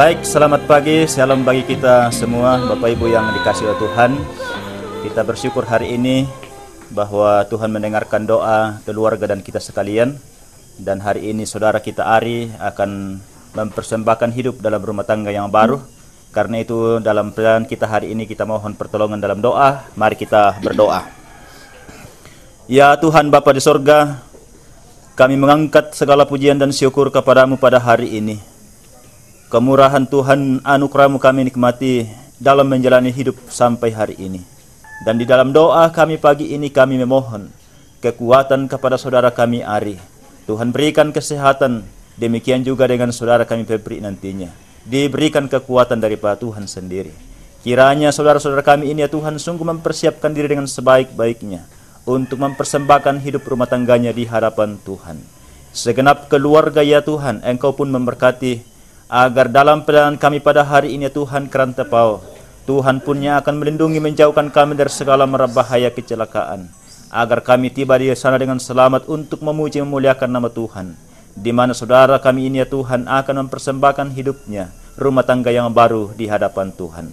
Baik, selamat pagi, shalom bagi kita semua, Bapak Ibu yang dikasihi oleh Tuhan. Kita bersyukur hari ini bahwa Tuhan mendengarkan doa keluarga dan kita sekalian. Dan hari ini saudara kita Ari akan mempersembahkan hidup dalam rumah tangga yang baru. Karena itu dalam pilihan kita hari ini kita mohon pertolongan dalam doa. Mari kita berdoa. Ya Tuhan Bapa di sorga, kami mengangkat segala pujian dan syukur kepadamu pada hari ini. Kemurahan Tuhan, anugerah-Mu kami nikmati dalam menjalani hidup sampai hari ini. Dan di dalam doa kami pagi ini kami memohon kekuatan kepada saudara kami Ari. Tuhan berikan kesehatan, demikian juga dengan saudara kami Febri nantinya. Diberikan kekuatan daripada Tuhan sendiri. Kiranya saudara-saudara kami ini ya Tuhan sungguh mempersiapkan diri dengan sebaik-baiknya untuk mempersembahkan hidup rumah tangganya di hadapan Tuhan. Segenap keluarga ya Tuhan, Engkau pun memberkati agar dalam perjalanan kami pada hari ini ya Tuhan kerantepau, Tuhan pun yang akan melindungi menjauhkan kami dari segala mara bahaya kecelakaan, agar kami tiba di sana dengan selamat untuk memuji memuliakan nama Tuhan, di mana saudara kami ini ya Tuhan akan mempersembahkan hidupnya rumah tangga yang baru di hadapan Tuhan.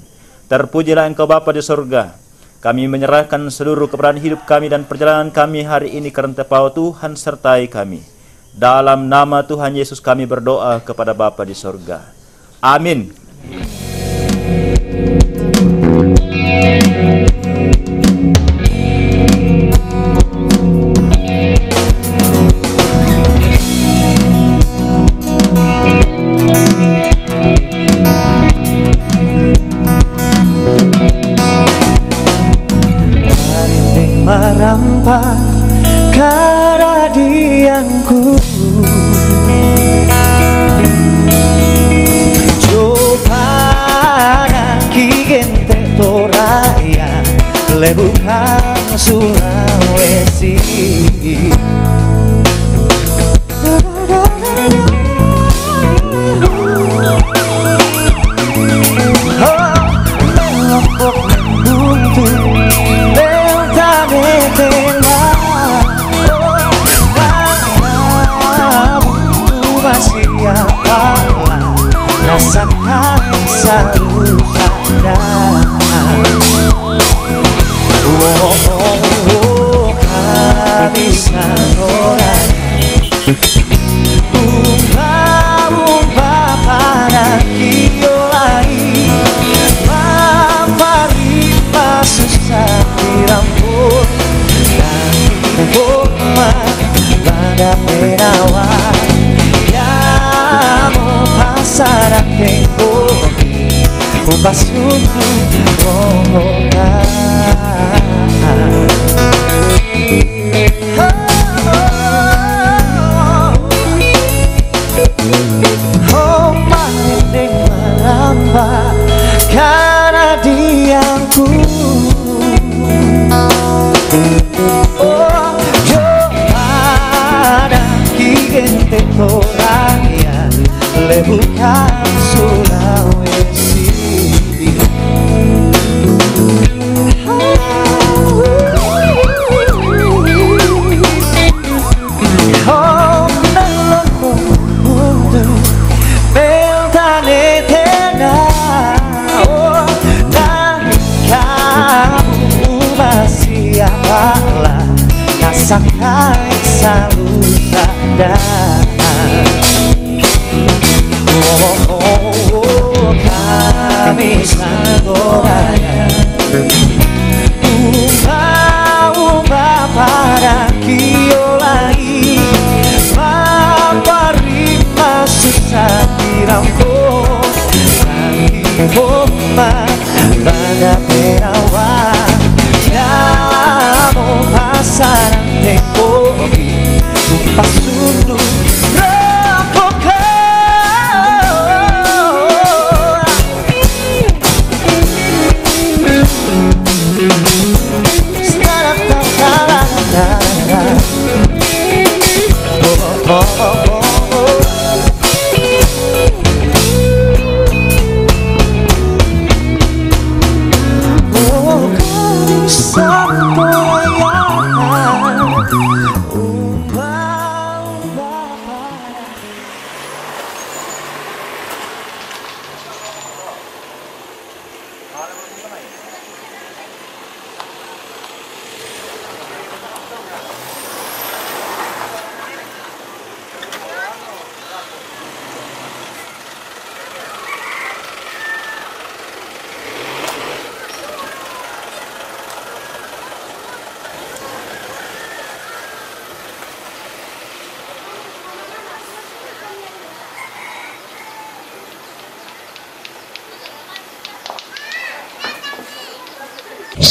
Terpujilah Engkau Bapa di surga. Kami menyerahkan seluruh keberadaan hidup kami dan perjalanan kami hari ini kerantepau, Tuhan sertai kami. Dalam nama Tuhan Yesus kami berdoa kepada Bapa di sorga. Amin. Merampas keradianku, Jopana kigente toraya lebukan Sulawesi. Rasakan selalu ada. Oh, oh, oh, bisa sarang tempo un passunto oh mahending melamba karena diamku oh giovane gente toraya le bukan Sulawesi oh melongo mundo beltane tena oh dan kamu masih apalah nasakai selalu sadar oh kami sagoraya umba para kiolai maparima susah dirampo lagi bomba pada perawan kamu pasaran tempo sumpah sundu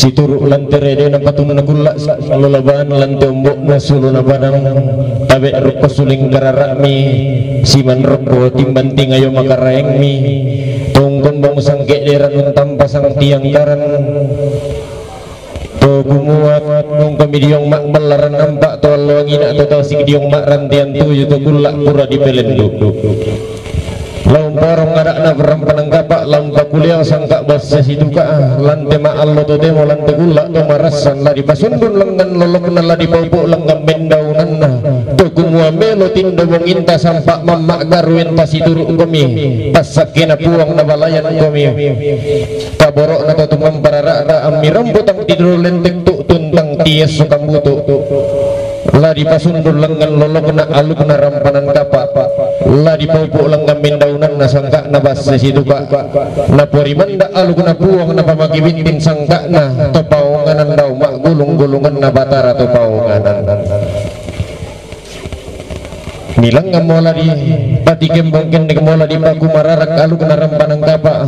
Situruk lantere de na patung na gula lalaban lante umbok na sulu na badang tabe ruko suling gararami siman ruko timbanting ayo makaraeng mi tungkon bang sangke deran untam pasang tiang karan to kumuat nung kami diong mak belaran nampak to alwangi nak to tau sing diong mak rantian tu yuto gula pura di pelendu laum parong ngadak na berampanang kapak laum pakuliang sangka basa situka lante ma allo to demo lante gula to marasan ladi pasundun lengan lolok na ladi paupuk lengan bendaunan na to kumua melo tindo wong inta sampak mamak garwen pasituruk kami pasakina puang na balayan kami kaborok na to tumam pararak na amiram butang tidur lentek tuk tuntang tias sukam butu ladi pasundun lengan lolok na aluk na rampanan kapak ladi paupuk lengan bendaunan na sangka na basa situka na poriman da aluk na puang na pamagi bintin sangka na to paunganan daw mak gulung-gulungan na batara to paunganan nilang nga mola di pati kembangkin di mola di paku mararak aluk na rampanan kapak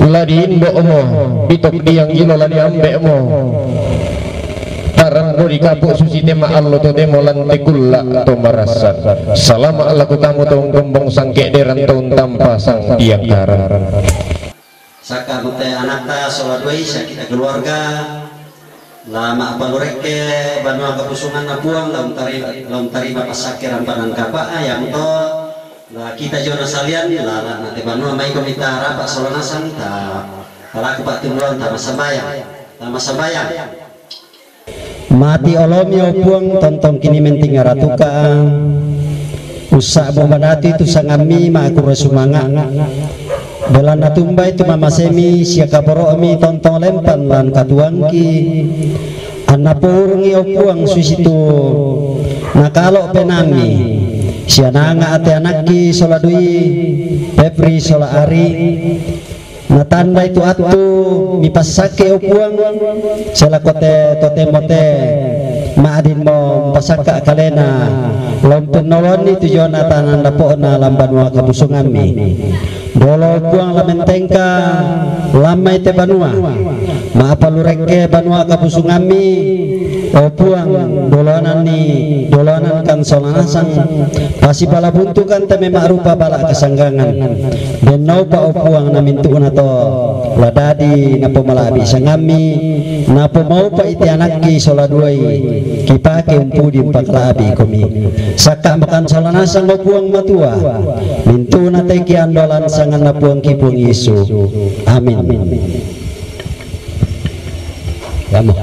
ladi indo mo bitok diang ilo ladi ambe mo parang di kapuk susi tema allo to demo lante kulla to marasan salama Allah ku tamu tong gembong sangke deran tong tanpa sang tiang karan saka mute anakta soladoi sakita keluarga lama palureke banua kepusungan na puang laum tarima pasakiran panang kapa ayam to la kita jona salian la nate banua mai komita rapat solanasan ta kala kepak tumuan ta masambayang mati olomi opuang tontong kini menting aratuka usak bombadati tu sangami ma aku resumanga belan natumba itu mama semi siaka boromi tontong lempan lan katuangki anapurungi opuang susitu nakalo penami siananga ate anaki soladui pepri sola ari natanda itu atu mipasake opuang selakote tote mote maadin mo pasaka kalena lompen noloni tujuan atanan dapona lamban wa kabusungami dolo puang lamentengka lamai te banua maapa lureke banua kapusungami o puang dolanan kan solanasang pasi bala buntu kan teme makrupa bala kesanggangan dan nau pa o puang namintu nato ladadi napo malabi sangami napo mau pa iti anaki soladuai kipake umpu di paklabi komi saka makan solanasang o puang matua mintu nate ki andolan sangan napuang kipung Yesu amin Kamu.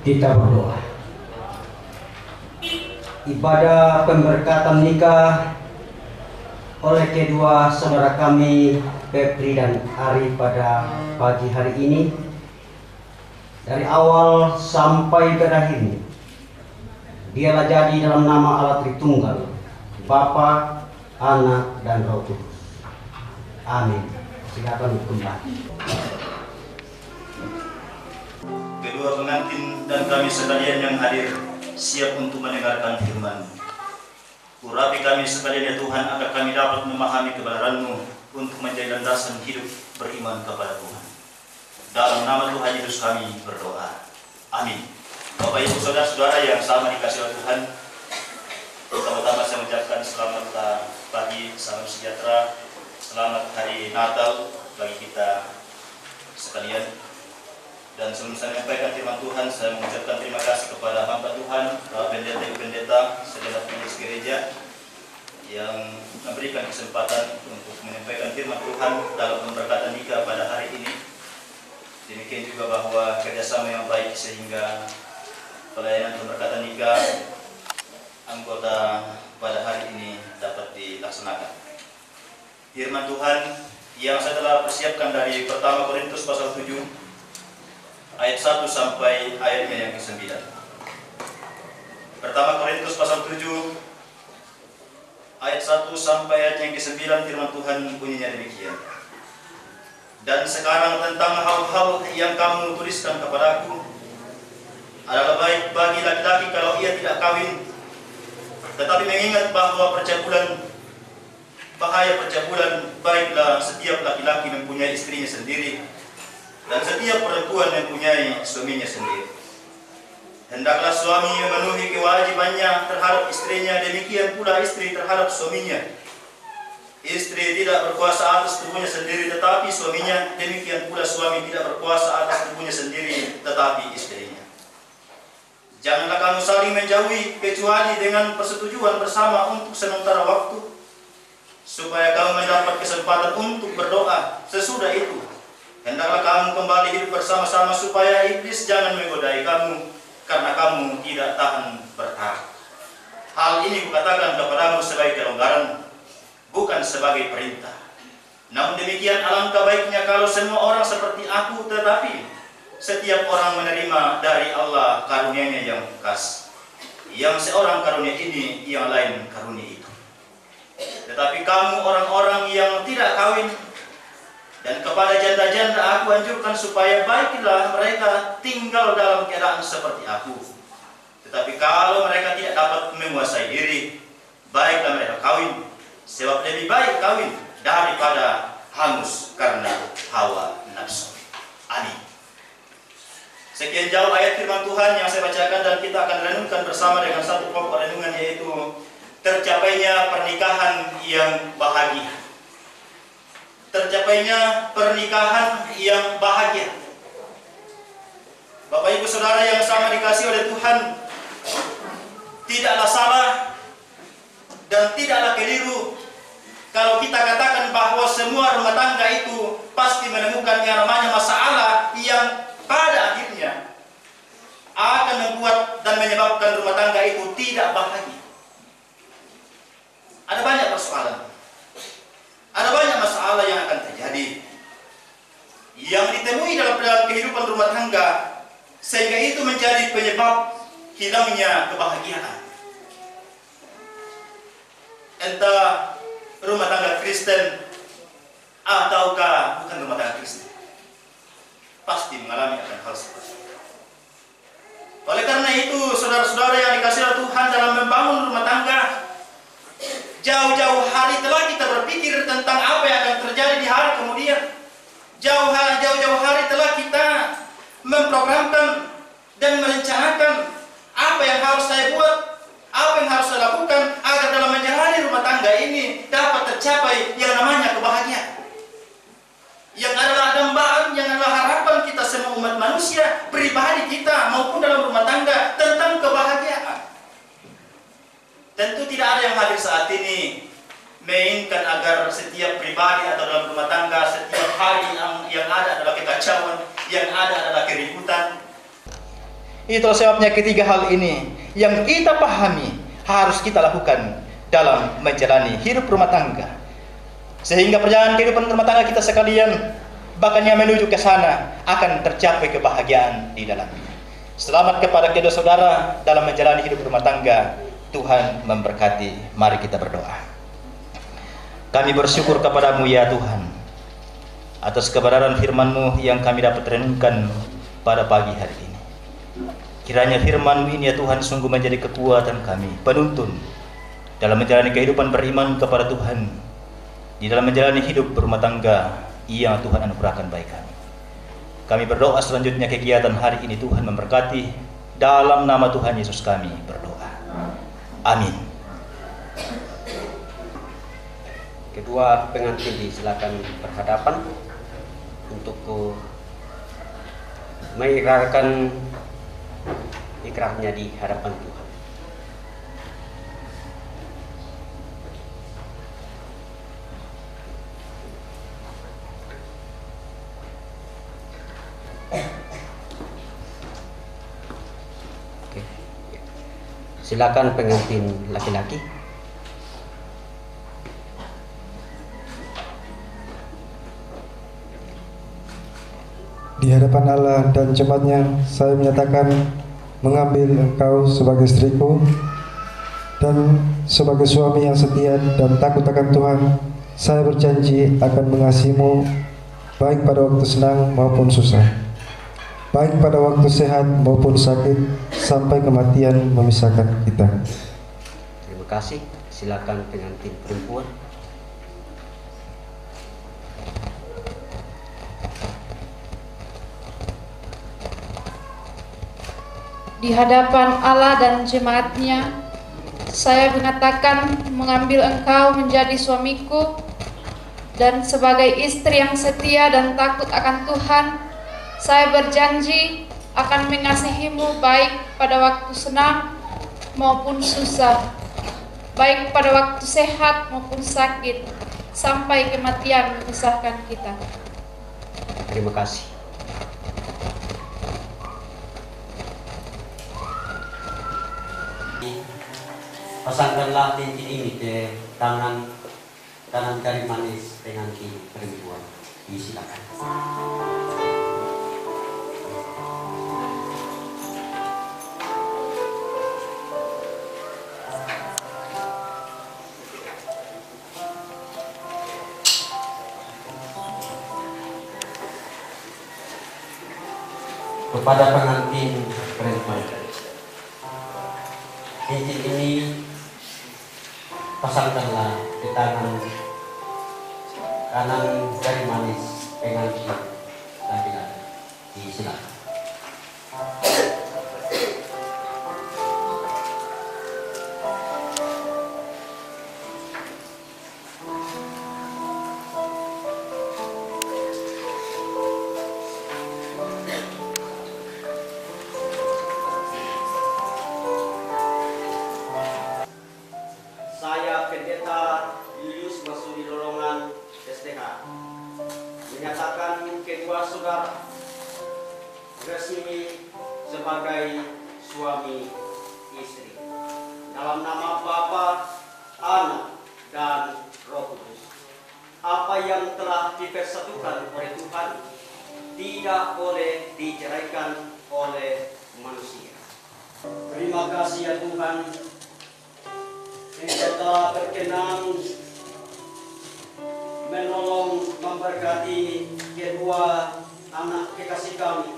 Kita berdoa. Ibadah pemberkatan nikah oleh kedua saudara kami Pepri dan Ari pada pagi hari ini, dari awal sampai berakhir dialah jadi dalam nama Allah Tritunggal, Bapa, Anak, dan Roh Kudus. Amin. Silakan kembali. Kedua pengantin dan kami sekalian yang hadir siap untuk mendengarkan firman. Urapi kami sekalian ya Tuhan, agar kami dapat memahami kebenaran-Mu untuk menjadi landasan hidup beriman kepada Tuhan. Dalam nama Tuhan Yesus kami berdoa. Amin. Bapak Ibu Saudara-saudara yang sama dikasihi oleh Tuhan, pertama-tama saya mengucapkan selamat pagi, salam sejahtera, selamat hari Natal bagi kita sekalian. Dan sebelum saya menyampaikan firman Tuhan, saya mengucapkan terima kasih kepada hamba Tuhan, pendeta, segenap pengurus gereja yang memberikan kesempatan untuk menyampaikan firman Tuhan dalam pemberkatan nikah pada hari ini. Demikian juga bahwa kerjasama yang baik sehingga pelayanan pemberkatan nikah anggota pada hari ini dapat dilaksanakan. Firman Tuhan yang saya telah persiapkan dari pertama Korintus pasal 7 ayat 1 sampai ayatnya yang ke-9. Pertama Korintus pasal 7 ayat 1 sampai ayat yang ke-9, firman Tuhan bunyinya demikian. Dan sekarang tentang hal-hal yang kamu tuliskan kepadaku adalah baik bagi laki-laki kalau ia tidak kawin, tetapi mengingat bahwa bahaya percabulan, baiklah setiap laki-laki mempunyai istrinya sendiri dan setiap perempuan mempunyai suaminya sendiri. Hendaklah suami memenuhi kewajibannya terhadap istrinya, demikian pula istri terhadap suaminya. Istri tidak berkuasa atas tubuhnya sendiri tetapi suaminya, demikian pula suami tidak berkuasa atas tubuhnya sendiri tetapi istrinya. Janganlah kamu saling menjauhi kecuali dengan persetujuan bersama untuk sementara waktu, supaya kamu mendapat kesempatan untuk berdoa. Sesudah itu hendaklah kamu kembali hidup bersama-sama supaya iblis jangan menggodai kamu karena kamu tidak tahan bertahan. Hal ini kukatakan kepadamu sebagai kelonggaran, bukan sebagai perintah. Namun demikian alangkah baiknya kalau semua orang seperti aku, tetapi setiap orang menerima dari Allah karunia-Nya yang khas. Yang seorang karunia ini, yang lain karunia itu. Tetapi kamu orang-orang yang tidak kawin, dan kepada janda-janda aku anjurkan supaya baiklah mereka tinggal dalam keadaan seperti aku. Tetapi kalau mereka tidak dapat menguasai diri, baiklah mereka kawin, sebab lebih baik kawin daripada hangus karena hawa nafsu. Amin. Sekian jauh ayat firman Tuhan yang saya bacakan, dan kita akan renungkan bersama dengan satu pokok renungan, yaitu tercapainya pernikahan yang bahagia. Tercapainya pernikahan yang bahagia. Bapak Ibu Saudara yang sama dikasihi oleh Tuhan, tidaklah salah dan tidaklah keliru kalau kita katakan bahwa semua rumah tangga itu pasti menemukan yang namanya masalah yang pada akhirnya akan membuat dan menyebabkan rumah tangga itu tidak bahagia. Ada banyak persoalan, ada banyak masalah yang akan terjadi yang ditemui dalam kehidupan rumah tangga, sehingga itu menjadi penyebab hilangnya kebahagiaan. Entah rumah tangga Kristen ataukah bukan rumah tangga Kristen, pasti mengalami akan hal seperti itu. Oleh karena itu, saudara-saudara yang dikasihi oleh Tuhan, dalam membangun rumah tangga, jauh-jauh hari telah kita berpikir tentang apa yang akan terjadi di hari kemudian. Jauh-jauh hari telah kita memprogramkan dan merencanakan apa yang harus saya buat, apa yang harus saya lakukan agar dalam menjalani rumah tangga ini dapat tercapai yang namanya kebahagiaan. Yang adalah dambaan, yang adalah harapan kita semua umat manusia, pribadi kita maupun dalam rumah tangga, tentang kebahagiaan. Tentu tidak ada yang hadir saat ini menginginkan agar setiap pribadi atau dalam rumah tangga setiap hari yang ada adalah kekacauan, yang ada adalah keributan. Itulah sebabnya ketiga hal ini yang kita pahami harus kita lakukan dalam menjalani hidup rumah tangga, sehingga perjalanan kehidupan rumah tangga kita sekalian, bahkan yang menuju ke sana, akan tercapai kebahagiaan di dalamnya. Selamat kepada kedua saudara dalam menjalani hidup rumah tangga. Tuhan memberkati. Mari kita berdoa. Kami bersyukur kepadamu ya Tuhan atas kebenaran firman-Mu yang kami dapat renungkan pada pagi hari ini. Kiranya firman-Mu ini ya Tuhan sungguh menjadi kekuatan kami, penuntun dalam menjalani kehidupan beriman kepada Tuhan, di dalam menjalani hidup berumah tangga yang Tuhan anugerahkan bagi kami. Kami berdoa selanjutnya kegiatan hari ini Tuhan memberkati. Dalam nama Tuhan Yesus kami berdoa. Amin. Kedua pengantin disilakan berhadapan untuk mengikrarkan ikrarnya di hadapan Tuhan. Oke. Silakan pengantin laki-laki. Di hadapan Allah dan jemaatnya, saya menyatakan mengambil engkau sebagai istriku dan sebagai suami yang setia dan takut akan Tuhan. Saya berjanji akan mengasihimu baik pada waktu senang maupun susah, baik pada waktu sehat maupun sakit, sampai kematian memisahkan kita. Terima kasih. Silakan pengantin perempuan. Di hadapan Allah dan jemaatnya, saya mengatakan mengambil engkau menjadi suamiku dan sebagai istri yang setia dan takut akan Tuhan. Saya berjanji akan mengasihimu baik pada waktu senang maupun susah, baik pada waktu sehat maupun sakit, sampai kematian memisahkan kita. Terima kasih. Pasangkanlah cincin ini ke tangan kanan jari manis pengantin perempuan. Silakan. Kepada pengantin perempuan, cincin ini pasangkanlah di tangan kanan jari manis pengantin laki-laki. Silakan. Saya Pendeta Julius Masudi Lolongan STH menyatakan kedua saudara resmi sebagai suami istri dalam nama Bapa, Anak, dan Roh Kudus. Apa yang telah dipersatukan oleh Tuhan tidak boleh diceraikan oleh manusia. Terima kasih ya Tuhan, Engkau telah berkenan menolong memberkati kedua anak kekasih kami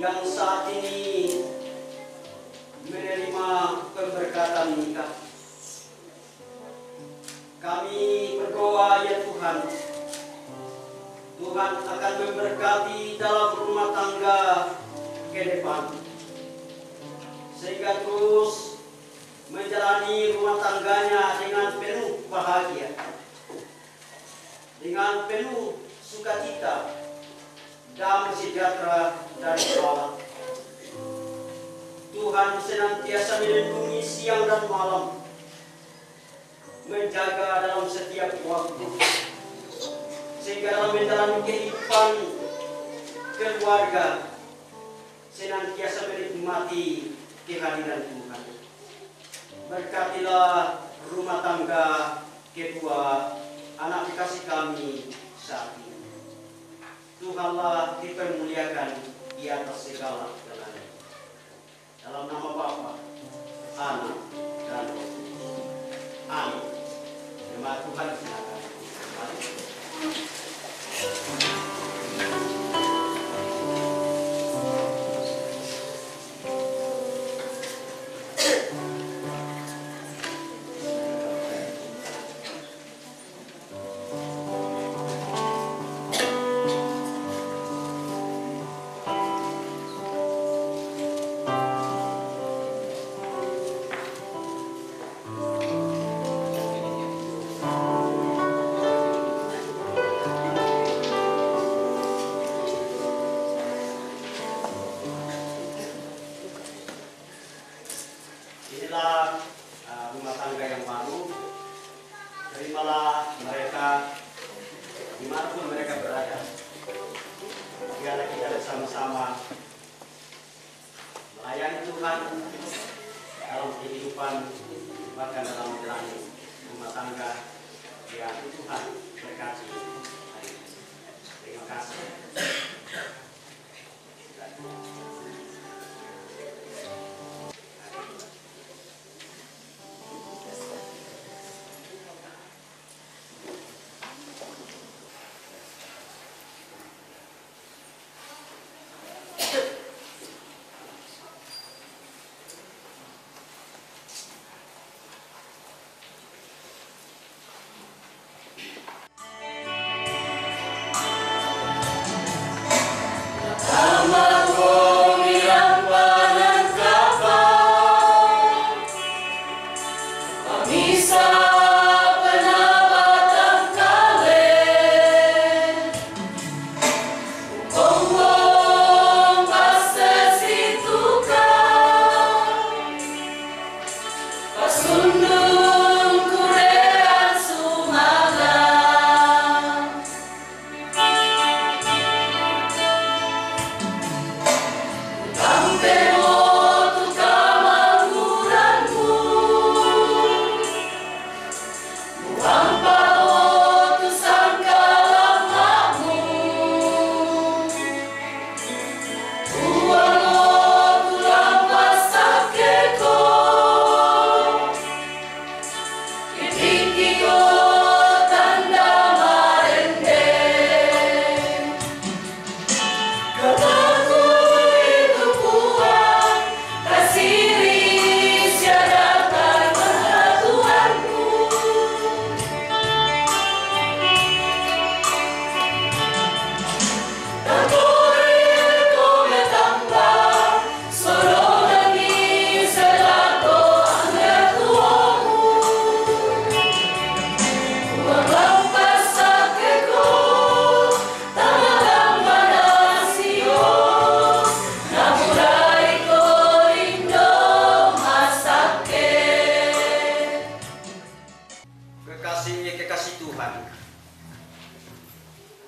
yang saat ini menerima pemberkatan nikah. Kami berdoa ya Tuhan, Tuhan akan memberkati dalam rumah tangga ke depan, sehingga terus menjalani rumah tangganya dengan penuh bahagia, dengan penuh sukacita dan sejahtera dari Allah. Tuhan senantiasa melindungi siang dan malam, menjaga dalam setiap waktu, sehingga dalam menjalani kehidupan keluarga senantiasa menikmati kehadiran Tuhan. Berkatilah rumah tangga kedua anak kekasih kami saat ini. Tuhanlah dipermuliakan di atas segala galanya. Dalam nama Bapa, Anak, dan Roh Kudus. Amin. Jemaat Tuhan silakan. terimalah mereka dimanapun mereka berada. Biarlah kita bersama-sama melayani Tuhan dalam kehidupan, bahkan dalam menjalani rumah tangga yang Tuhan berkati. Terima kasih. Kekasih Tuhan,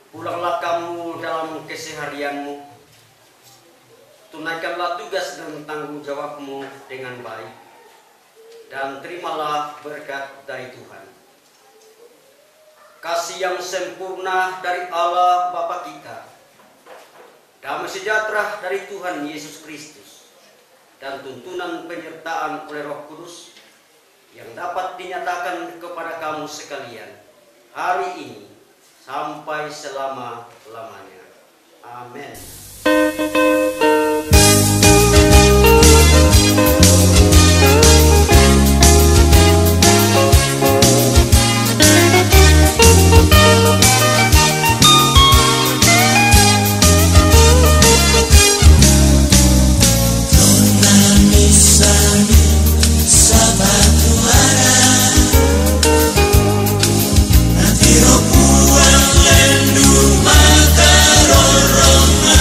pulanglah kamu dalam keseharianmu, tunaikanlah tugas dan tanggung jawabmu dengan baik, dan terimalah berkat dari Tuhan. Kasih yang sempurna dari Allah Bapa kita, damai sejahtera dari Tuhan Yesus Kristus, dan tuntunan penyertaan oleh Roh Kudus yang dapat dinyatakan kepada kamu sekalian hari ini sampai selama-lamanya. Amin. Roh puang lendu maka roroma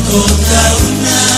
kau tahu